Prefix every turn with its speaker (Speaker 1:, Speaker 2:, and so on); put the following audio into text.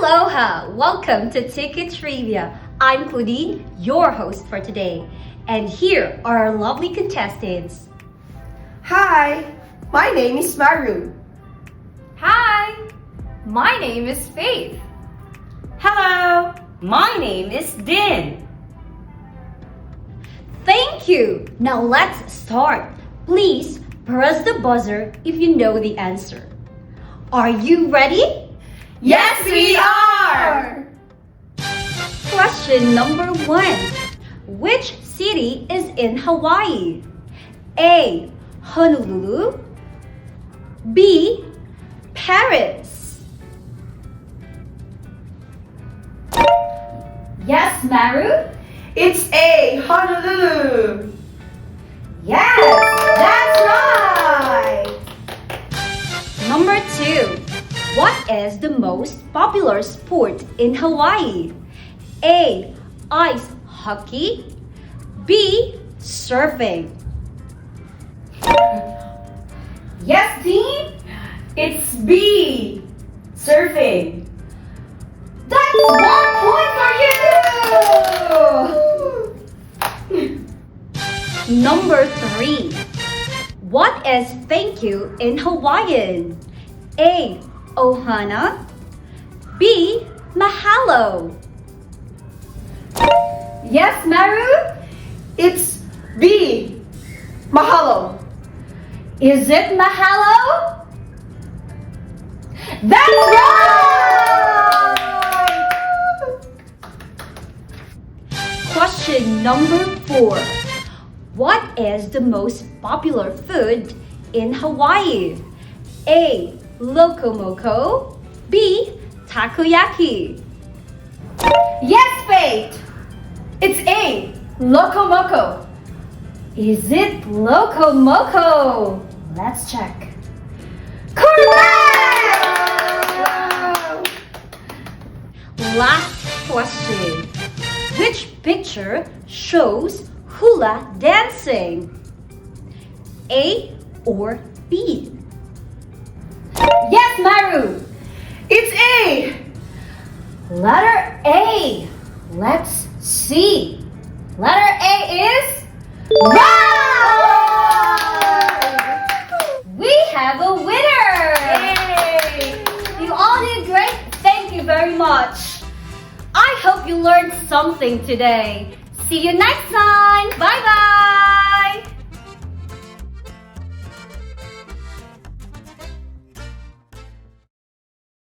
Speaker 1: Aloha! Welcome to Tiki Trivia. I'm Claudine, your host for today. And here are our lovely contestants.
Speaker 2: Hi, my name is Maru.
Speaker 3: Hi, my name is Faith.
Speaker 4: Hello, my name is Din.
Speaker 1: Thank you! Now let's start. Please press the buzzer if you know the answer. Are you ready?
Speaker 2: Yes, we are!
Speaker 1: Question number 1. Which city is in Hawaii? A. Honolulu. B. Paris.
Speaker 3: Yes, Maru?
Speaker 2: It's A, Honolulu.
Speaker 3: Yes, that's right!
Speaker 1: Number 2. What is the most popular sport in Hawaii? A. Ice hockey. B. Surfing.
Speaker 3: Yes, team?
Speaker 4: It's B, surfing.
Speaker 3: That's 1 point for you!
Speaker 1: Number 3. What is thank you in Hawaiian? A. Ohana. B. Mahalo.
Speaker 3: Yes, Maru?
Speaker 2: It's B, mahalo.
Speaker 3: Is it mahalo? That's right!
Speaker 1: Question number 4. What is the most popular food in Hawaii? A. Lokomoko. B. Takoyaki.
Speaker 3: Yes, Faith! It's A, Lokomoko. Is it Lokomoko? Let's check. Correct!
Speaker 1: Last question. Which picture shows hula dancing? A or B?
Speaker 3: Yes, Maru!
Speaker 2: It's A.
Speaker 3: Letter A. Let's see. Letter A is right! We have a winner!
Speaker 2: Yay!
Speaker 3: You all did great. Thank you very much. I hope you learned something today. See you next time. Bye-bye!